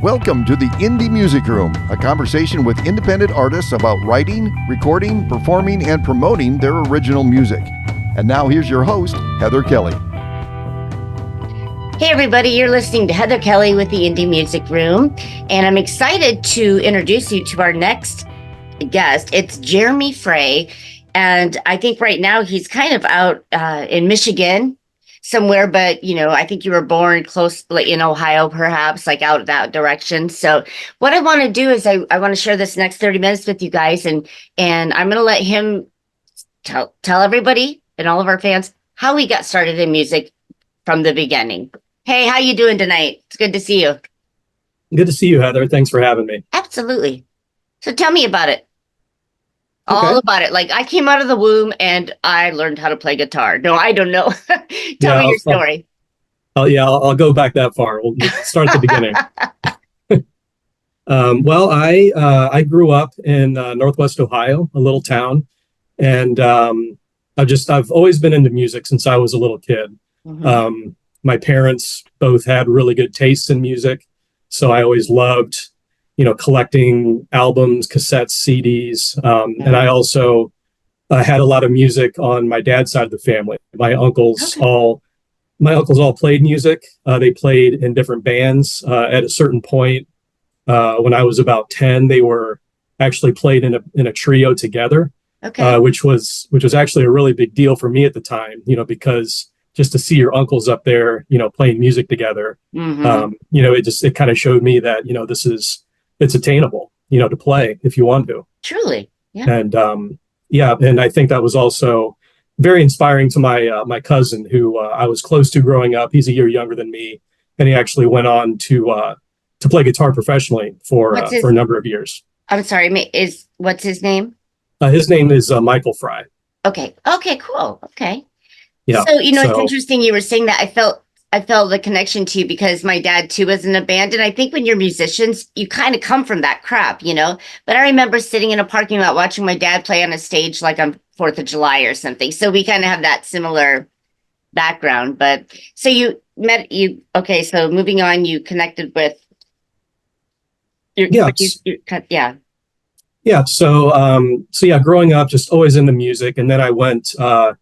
Welcome to the Indie Music Room, a conversation with independent artists about writing, recording, performing, and promoting their original music. And now here's your host, Heather Kelly. Hey everybody, you're listening to Heather Kelly with the Indie Music Room, and I'm excited to introduce you to our next guest. It's Jeremy Frey, and I think right now he's kind of out in Michigan somewhere, but I think you were born close, like in Ohio, perhaps, like out that direction. So what I want to do is I want to share this next 30 minutes with you guys, and I'm going to let him tell everybody and all of our fans how he got started in music from the beginning. Hey, how you doing tonight? It's good to see you. Good to see you, Heather. Thanks for having me. Absolutely. So tell me about it. All about it. Like, I came out of the womb and I learned how to play guitar. No, I don't know. Tell me your story. I'll go back that far. We'll start at the beginning. I grew up in Northwest Ohio, a little town, and I've always been into music since I was a little kid. Mm-hmm. My parents both had really good tastes in music, so I always loved collecting albums, cassettes, CDs. And I also had a lot of music on my dad's side of the family. My uncles all played music. They played in different bands. At a certain point, when I was about 10, they were actually played in a trio together, which was actually a really big deal for me at the time, because just to see your uncles up there, playing music together, it kind of showed me that, it's attainable, to play if you want to. Truly. Yeah. And and I think that was also very inspiring to my cousin, who I was close to growing up. He's a year younger than me, and he actually went on to play guitar professionally for a number of years. I'm sorry, what's his name? His name is Michael Frey. Okay, cool. Okay. Yeah. So, it's interesting you were saying that. I felt the connection to you because my dad too was in a band. And I think when you're musicians, you kind of come from that crap, but I remember sitting in a parking lot watching my dad play on a stage like on 4th of July or something. So we kind of have that similar background. But so so moving on, you connected with So growing up, just always into music. And then I went to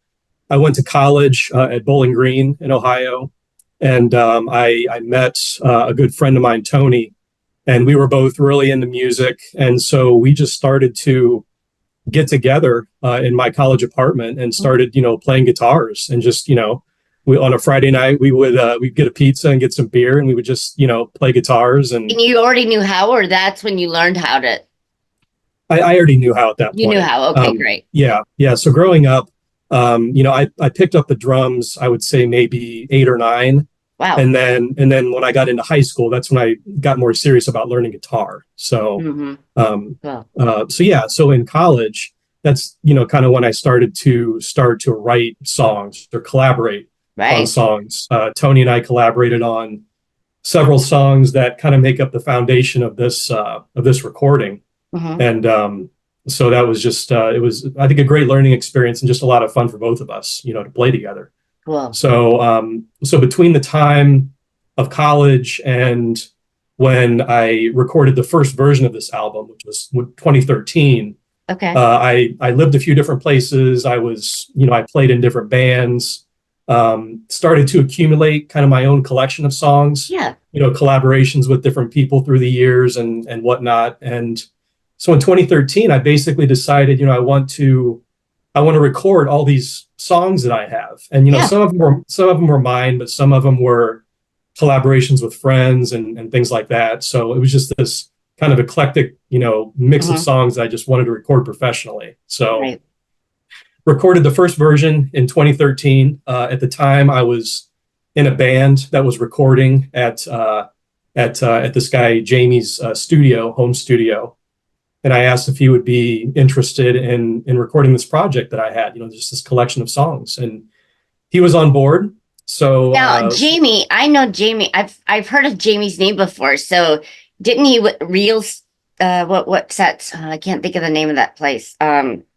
college at Bowling Green in Ohio. And I met a good friend of mine, Tony, and we were both really into music. And so we just started to get together in my college apartment and started, playing guitars. And just, we on a Friday night, we'd get a pizza and get some beer, and we would just, play guitars. And you already knew how, or that's when you learned how to? I already knew how at that point. You knew how. Okay, great. Yeah. So growing up, I picked up the drums, I would say maybe 8 or 9. Wow. And then when I got into high school, that's when I got more serious about learning guitar. So, so in college, that's, kind of when I started to write songs or collaborate on songs. Tony and I collaborated on several songs that kind of make up the foundation of this recording. Mm-hmm. And, so that was just, it was, I think, a great learning experience and just a lot of fun for both of us, to play together. Cool. So between the time of college and when I recorded the first version of this album, which was 2013, I lived a few different places. I was, I played in different bands, started to accumulate kind of my own collection of songs, collaborations with different people through the years and whatnot. And so in 2013, I basically decided, I want to record all these songs that I have. And, some of them were mine, but some of them were collaborations with friends and things like that. So it was just this kind of eclectic, mix of songs that I just wanted to record professionally. So recorded the first version in 2013. At the time, I was in a band that was recording at this guy, Jamie's home studio. And I asked if he would be interested in recording this project that I had, just this collection of songs. And he was on board. So now, Jamie, I know Jamie. I've heard of Jamie's name before. So didn't he what sets? I can't think of the name of that place.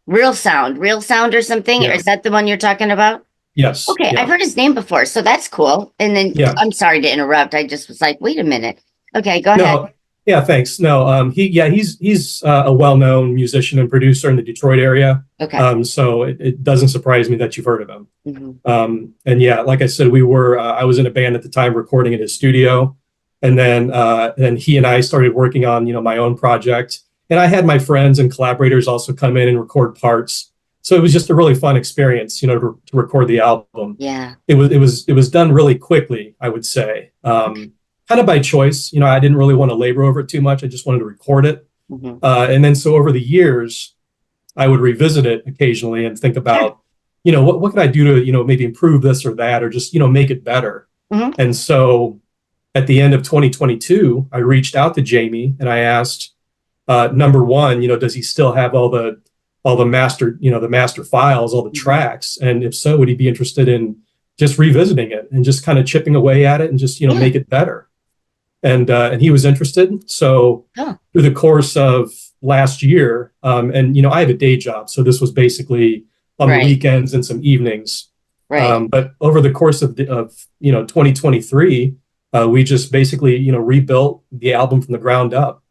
Real Sound or something. Yeah. Or is that the one you're talking about? Yes. Okay, yeah. I've heard his name before, so that's cool. And then I'm sorry to interrupt. I just was like, wait a minute. Okay, go ahead. Yeah, thanks. No, he's a well-known musician and producer in the Detroit area. Okay. So it doesn't surprise me that you've heard of him. Mm-hmm. And yeah, like I said, I was in a band at the time recording in his studio, and then he and I started working on, my own project. And I had my friends and collaborators also come in and record parts. So it was just a really fun experience, to record the album. Yeah. It was done really quickly, I would say. Kind of by choice. I didn't really want to labor over it too much. I just wanted to record it. Mm-hmm. And then so over the years, I would revisit it occasionally and think about, what can I do to, maybe improve this or that, or just, make it better. Mm-hmm. And so at the end of 2022, I reached out to Jamie and I asked, number one, does he still have all the master, the master files, all the tracks? And if so, would he be interested in just revisiting it and just kind of chipping away at it and just, make it better? And he was interested. So through the course of last year, and I have a day job, so this was basically on the weekends and some evenings. Right. But over the course of 2023, we just basically rebuilt the album from the ground up.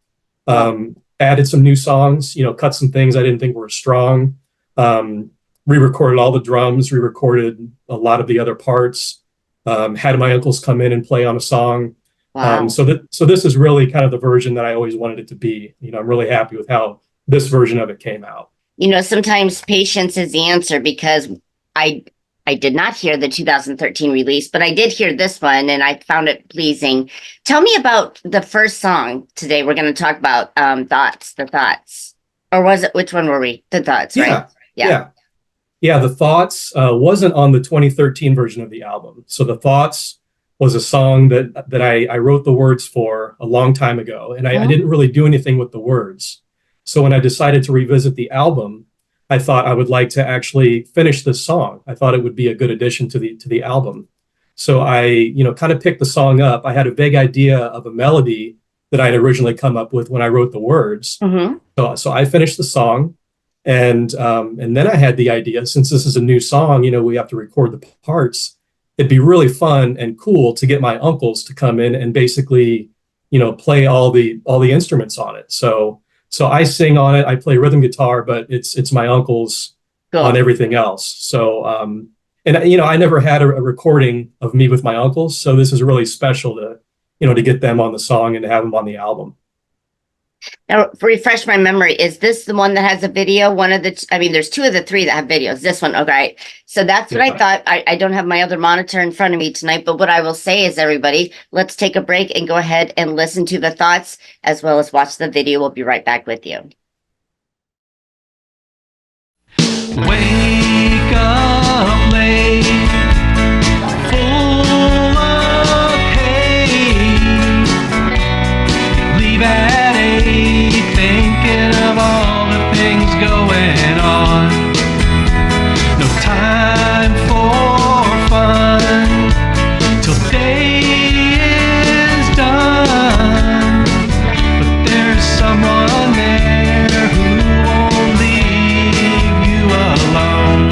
Added some new songs, cut some things I didn't think were strong. Re-recorded all the drums, re-recorded a lot of the other parts. Had my uncles come in and play on a song. Wow. So this is really kind of the version that I always wanted it to be. I'm really happy with how this version of it came out. Sometimes patience is the answer, because I did not hear the 2013 release, but I did hear this one and I found it pleasing. Tell me about the first song today. We're going to talk about The Thoughts. Or was it, which one were we? The Thoughts, right? Yeah, The Thoughts wasn't on the 2013 version of the album. So The Thoughts was a song that I wrote the words for a long time ago, and I didn't really do anything with the words. So when I decided to revisit the album, I thought I would like to actually finish this song. I thought it would be a good addition to the album. So I, kind of picked the song up. I had a vague idea of a melody that I'd originally come up with when I wrote the words. Mm-hmm. So I finished the song, and then I had the idea, since this is a new song, we have to record the parts. It'd be really fun and cool to get my uncles to come in and basically, play all the instruments on it. So I sing on it. I play rhythm guitar, but it's my uncles on everything else. So, and I never had a recording of me with my uncles. So this is really special to get them on the song and to have them on the album. Now, refresh my memory. Is this the one that has a video? There's two of the three that have videos. This one, okay. So that's what I thought. I don't have my other monitor in front of me tonight, but what I will say is, everybody, let's take a break and go ahead and listen to The Thoughts as well as watch the video. We'll be right back with you. Wake up late, full of pain. Leave at 8, thinking of all the things going on. No time for fun till day is done. But there's someone there who won't leave you alone.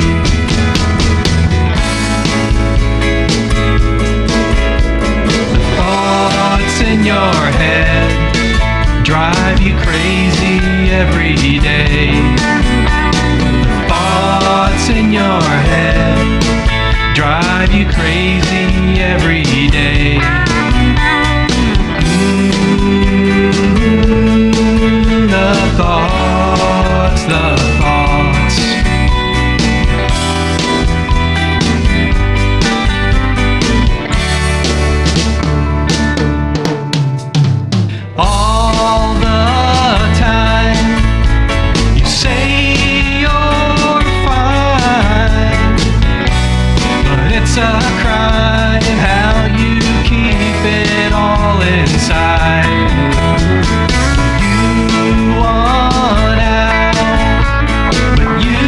The thoughts in your head drive you crazy every day. The thoughts in your head drive you crazy every day. The thoughts, the thoughts. All the time you say you're fine, but it's a crime how you keep it all inside. You want out, but you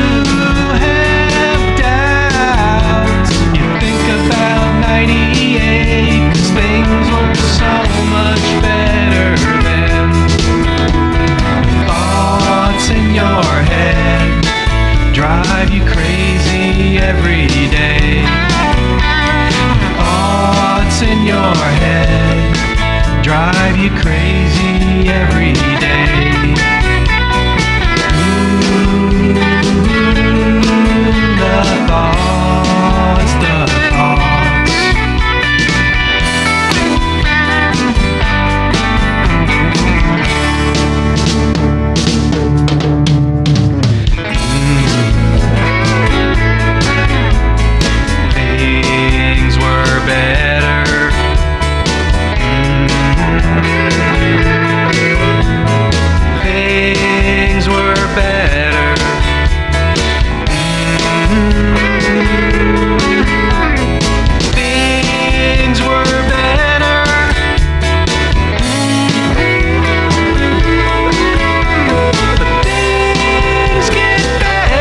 have doubts. You think about 98, 'cause things were so much better then. The thoughts in your head drive you crazy every day. The thoughts in your head drive you crazy every day. Ooh, the thoughts, the thoughts. Things were better. Things were better. Things were better. But things get better.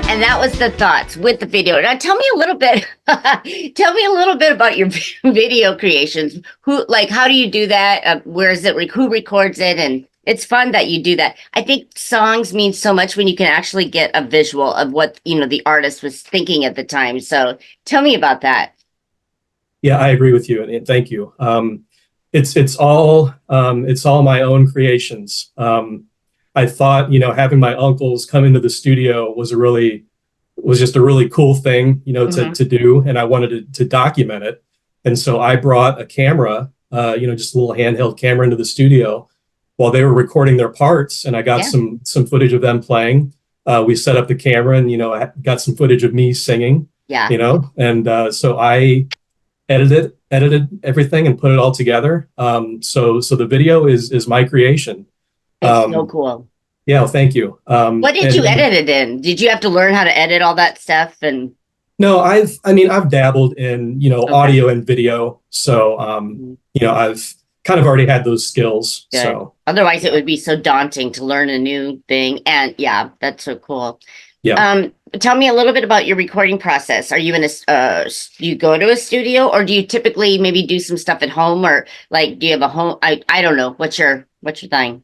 And that was the thoughts with the video. Now tell me a little bit, tell me a little bit about your video creations. How do you do that? Where is it? Who records it? And it's fun that you do that. I think songs mean so much when you can actually get a visual of what, the artist was thinking at the time. So tell me about that. Yeah, I agree with you, and thank you. It's all my own creations. I thought, having my uncles come into the studio was just a really cool thing, to do, and I wanted to document it. And so I brought a camera, just a little handheld camera into the studio while they were recording their parts, and I got some footage of them playing. We set up the camera, and I got some footage of me singing. Yeah. And so I edited everything and put it all together. So the video is my creation. It's so cool. Yeah, well, thank you. What did you edit it in? Did you have to learn how to edit all that stuff? And no, I've dabbled in, audio and video. So, I've kind of already had those skills. Good. So otherwise it would be so daunting to learn a new thing. And yeah, that's so cool. yeah. Tell me a little bit about your recording process. Are you do you go to a studio, or do you typically maybe do some stuff at home, or do you have a home? I don't know. What's your thing?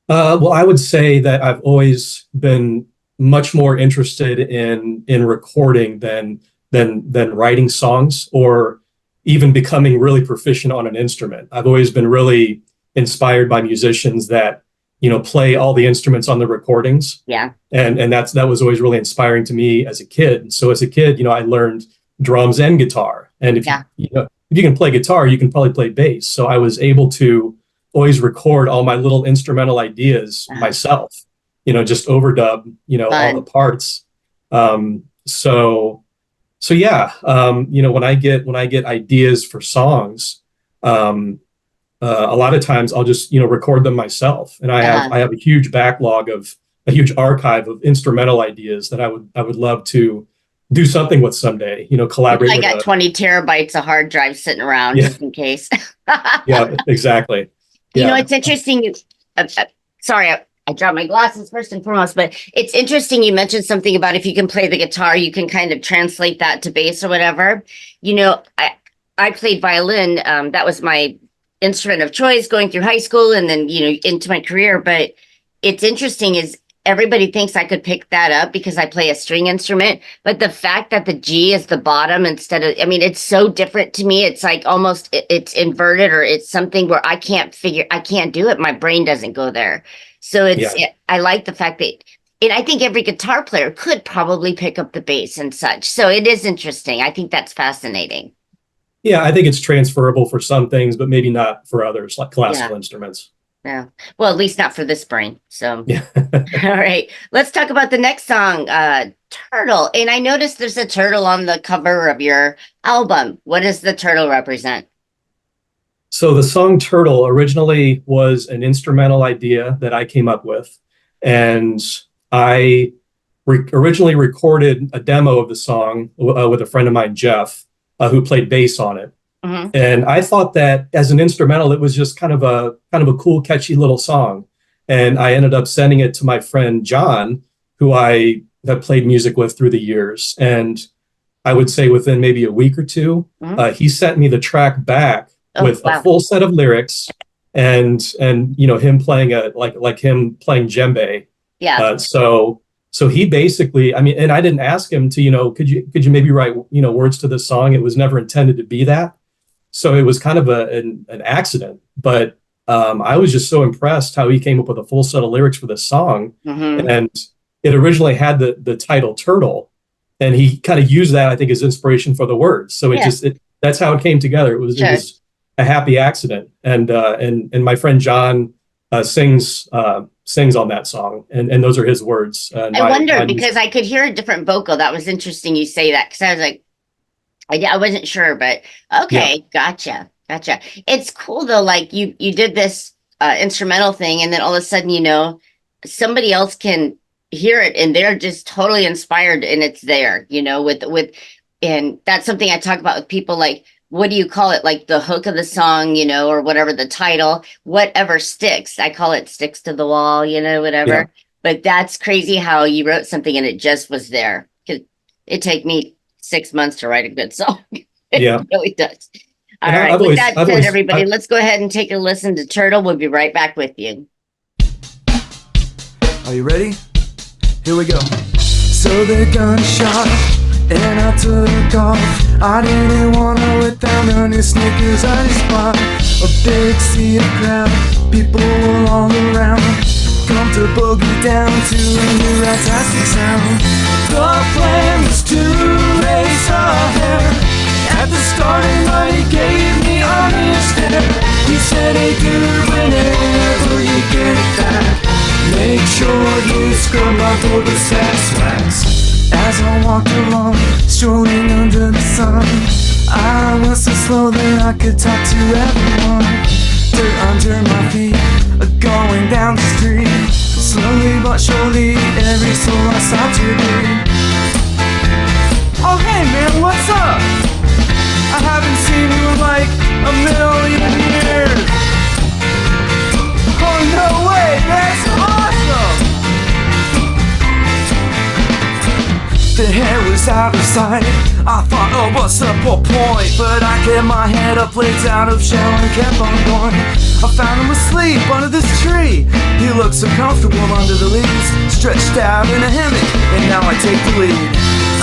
Well, I would say that I've always been much more interested in recording than writing songs, or even becoming really proficient on an instrument. I've always been really inspired by musicians that play all the instruments on the recordings. Yeah. And that was always really inspiring to me as a kid. So as a kid, I learned drums and guitar. And if if you can play guitar, you can probably play bass. So I was able to always record all my little instrumental ideas myself, just overdub, all the parts. So yeah, when I get ideas for songs, a lot of times I'll just, record them myself. And I have a huge backlog a huge archive of instrumental ideas that I would love to do something with someday, collaborate. I got 20 terabytes of hard drive sitting around just in case. Yeah, exactly. Yeah. It's interesting. Sorry, I dropped my glasses first and foremost, but it's interesting. You mentioned something about if you can play the guitar, you can kind of translate that to bass or whatever. I played violin. That was my instrument of choice going through high school and then, into my career. But it's interesting is everybody thinks I could pick that up because I play a string instrument. But the fact that the G is the bottom instead of, it's so different to me. It's like almost it's inverted, or it's something where I can't do it. My brain doesn't go there. So I like the fact that, and I think every guitar player could probably pick up the bass and such. So it is interesting. I think that's fascinating. Yeah, I think it's transferable for some things, but maybe not for others, like classical instruments. Yeah. Well, at least not for this brain. So, yeah. All right. Let's talk about the next song, Turtle. And I noticed there's a turtle on the cover of your album. What does the turtle represent? So the song Turtle originally was an instrumental idea that I came up with. And I originally recorded a demo of the song with a friend of mine, Jeff, who played bass on it. And I thought that as an instrumental, it was just kind of a cool, catchy little song. And I ended up sending it to my friend John, who I have played music with through the years. And I would say within maybe a week or two, he sent me the track back with a full set of lyrics and him playing him playing djembe. Yeah. So he basically, I mean, and I didn't ask him to, could you maybe write, words to this song? It was never intended to be that. So it was kind of an accident, but I was just so impressed how he came up with a full set of lyrics for this song. And it originally had the title Turtle, and he kind of used that, I think, as inspiration for the words. So that's how it came together. It was a happy accident. And my friend John sings on that song, and those are his words. I wondered because I could hear a different vocal. That was interesting you say that, because I was like, I wasn't sure, but okay, gotcha. It's cool though. Like you did this instrumental thing, and then all of a sudden, somebody else can hear it, and they're just totally inspired, and it's there, and that's something I talk about with people. Like, what do you call it? Like the hook of the song, or whatever the title, whatever sticks. I call it sticks to the wall, whatever. Yeah. But that's crazy how you wrote something and it just was there. It take me 6 months to write a good song. It really does. All right. With that said, everybody, let's go ahead and take a listen to Turtle. We'll be right back with you. Are you ready? Here we go. So the gunshot and I took off. I didn't wanna without no new sneakers. I just bought a big sea of crowd. People were all around. Come to boogie down to a new fantastic sound. The plan was to race our hair. At the starting line he gave me honest stare. He said, hey dude, whenever you get back, make sure you scrub my door with sex wax. As I walked along, strolling under the sun, I went so slow that I could talk to everyone. Dirt under my feet, going down the street. Slowly but surely, every soul I saw to greet. Oh hey man, what's up? I haven't seen you in like a million years. Oh no way, that's awesome! The hair was out of sight. I thought, oh, what's the point? But I kept my head up, legs out of shell, and kept on going. I found him asleep under this tree. He looked so comfortable under the leaves, stretched out in a hammock, and now I take the lead.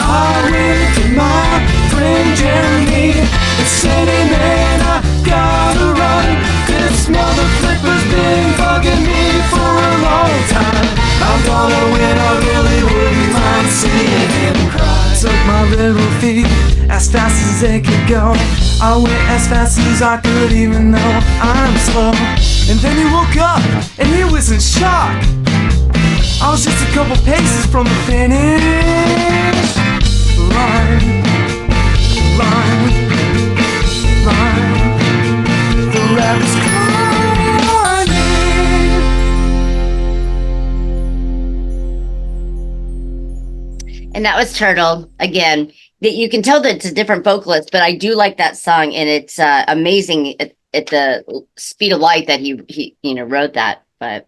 I went to my friend Jeremy and said, hey man, I gotta run. This mother flipper's been bugging me for a long time. I'm gonna win, I really wouldn't mind seeing him cry. Took my little feet as fast as they could go. I went as fast as I could, even though I'm slow. And then he woke up and he was in shock. I was just a couple paces from the finish line. The rabbit's climbing. And that was Turtle again. That you can tell that it's a different vocalist, but I do like that song, and it's amazing at the speed of light that he wrote that. But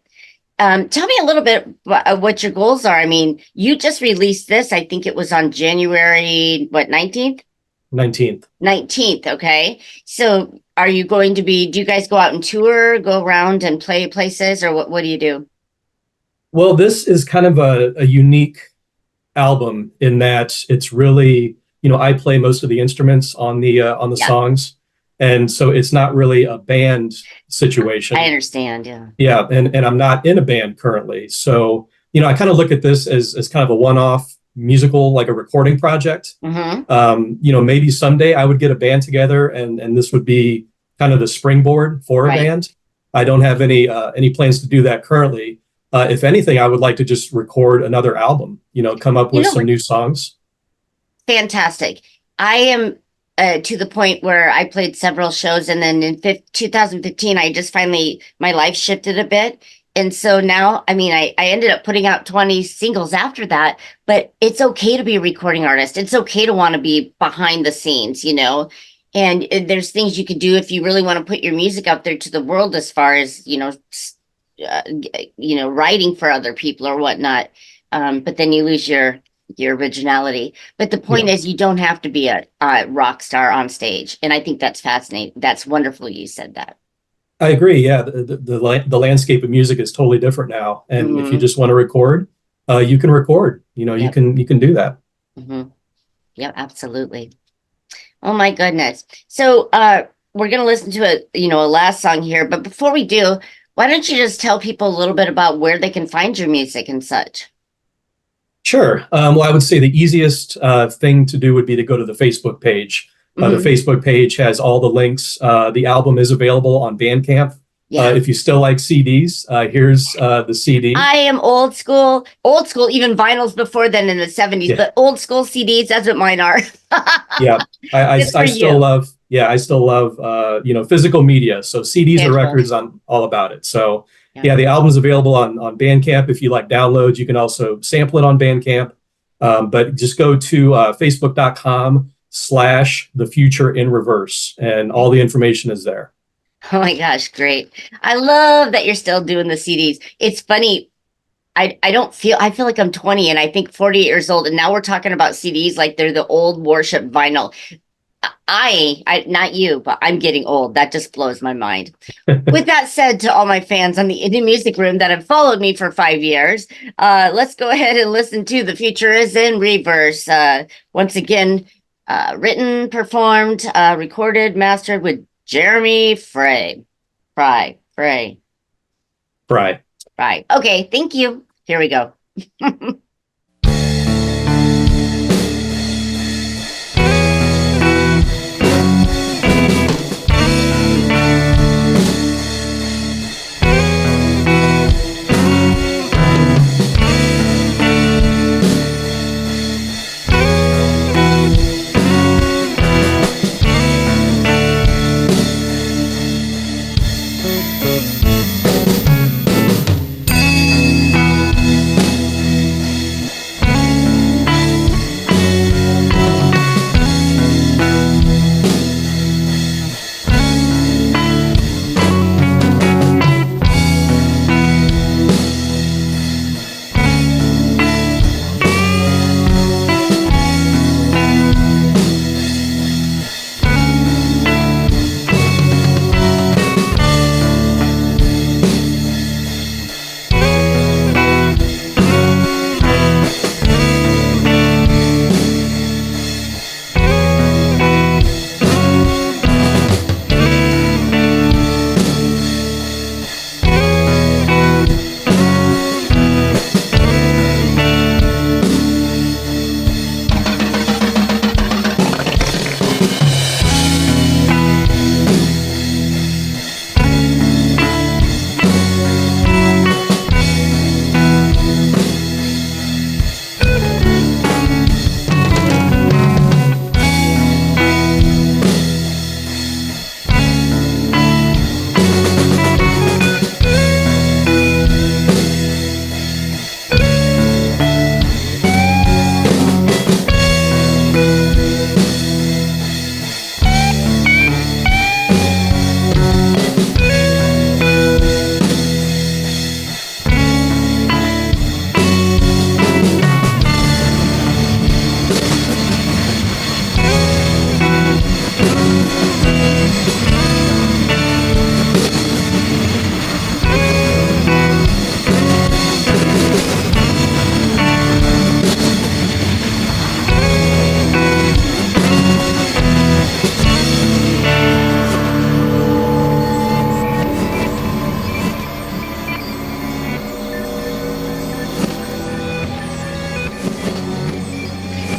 tell me a little bit about what your goals are. I mean, you just released this. I think it was on January 19th. 19th. Okay. So are you going to be? Do you guys go out and tour, go around and play places, or what do you do? Well, this is kind of a unique album in that it's really, I play most of the instruments on the songs, and so it's not really a band situation. I understand. Yeah, and I'm not in a band currently, so I kind of look at this as kind of a one-off musical, like a recording project. Maybe someday I would get a band together, and this would be kind of the springboard for a band. I don't have any plans to do that currently. If anything, I would like to just record another album, come up with some new songs. Fantastic. I am to the point where I played several shows, and then in 2015, I just finally, my life shifted a bit. And so now, I mean, I ended up putting out 20 singles after that, but it's okay to be a recording artist. It's okay to want to be behind the scenes, And there's things you could do if you really want to put your music out there to the world, as far as, writing for other people or whatnot. But then you lose your originality. But the point is, you don't have to be a rock star on stage. And I think that's fascinating. That's wonderful you said that. I agree. Yeah, the landscape of music is totally different now. And if you just want to record, you can record. You can do that. Yeah, absolutely. Oh my goodness. So we're going to listen to a last song here, but before we do, why don't you just tell people a little bit about where they can find your music and such? Sure. Well, I would say the easiest thing to do would be to go to the Facebook page. The Facebook page has all the links. The album is available on Bandcamp. If you still like CDs, here's the CD. I am old school, even vinyls before then in the 70s, but old school CDs, that's what mine are. I still love, physical media. So CDs or records, I'm all about it. So the album's available on Bandcamp. If you like downloads, you can also sample it on Bandcamp. But just go to facebook.com/The Future in Reverse, and all the information is there. Oh my gosh, great. I love that you're still doing the CDs. It's funny. I feel like I'm 20 and I think 48 years old. And now we're talking about CDs like they're the old worship vinyl. I not you, but I'm getting old. That just blows my mind. With that said, to all my fans on the Indie Music Room that have followed me for 5 years, let's go ahead and listen to The Future is in Reverse. Once again, written, performed, recorded, mastered with Jeremy Frey. Frey. Okay, thank you. Here we go.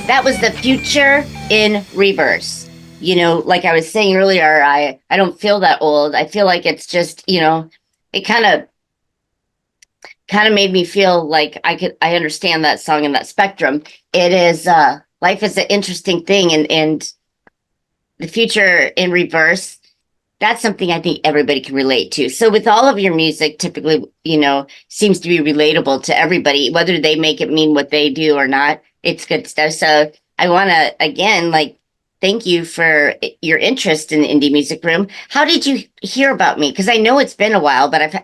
That was The Future in Reverse. Like I was saying earlier, I don't feel that old. I feel like it's just, it kind of made me feel like I understand that song and that spectrum. It is, life is an interesting thing, and The Future in Reverse, that's something I think everybody can relate to. So with all of your music, typically, seems to be relatable to everybody, whether they make it mean what they do or not. It's good stuff. So I want to, again, thank you for your interest in the Indie Music Room. How did you hear about me? Because I know it's been a while, but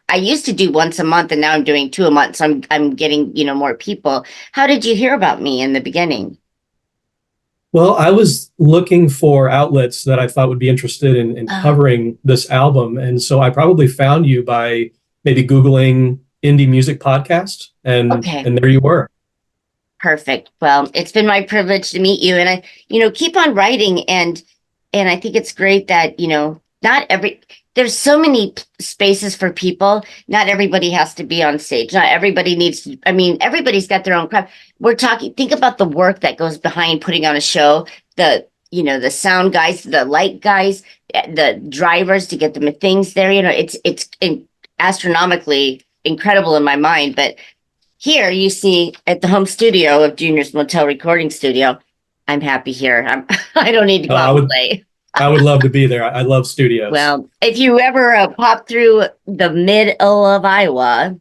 I used to do once a month, and now I'm doing 2 a month, so I'm getting more people. How did you hear about me in the beginning? Well, I was looking for outlets that I thought would be interested in covering this album. And so I probably found you by maybe Googling indie music podcast, and there you were. Perfect. Well, it's been my privilege to meet you, and I, keep on writing, and I think it's great that, there's so many spaces for people. Not everybody has to be on stage. Not everybody needs to, everybody's got their own craft. Think about the work that goes behind putting on a show, the sound guys, the light guys, the drivers to get the things there. It's astronomically incredible in my mind. But here you see at the home studio of Junior's Motel Recording Studio, I'm happy here. I don't need to go out and play. I would love to be there. I love studios. Well, if you ever pop through the middle of Iowa,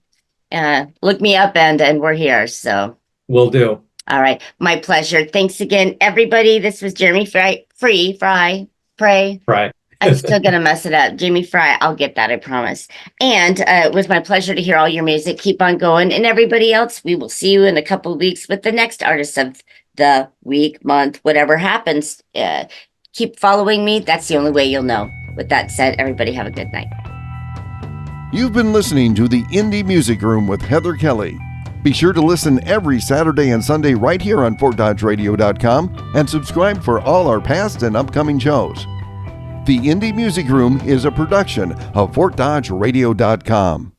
look me up and we're here. So will do. All right. My pleasure. Thanks again, everybody. This was Jeremy Frey. I'm still going to mess it up. Jamie Frey. I'll get that. I promise. And it was my pleasure to hear all your music. Keep on going. And everybody else, we will see you in a couple of weeks with the next artist of the week, month, whatever happens. Keep following me. That's the only way you'll know. With that said, everybody have a good night. You've been listening to the Indie Music Room with Heather Kelly. Be sure to listen every Saturday and Sunday right here on FortDodgeRadio.com and subscribe for all our past and upcoming shows. The Indie Music Room is a production of FortDodgeRadio.com.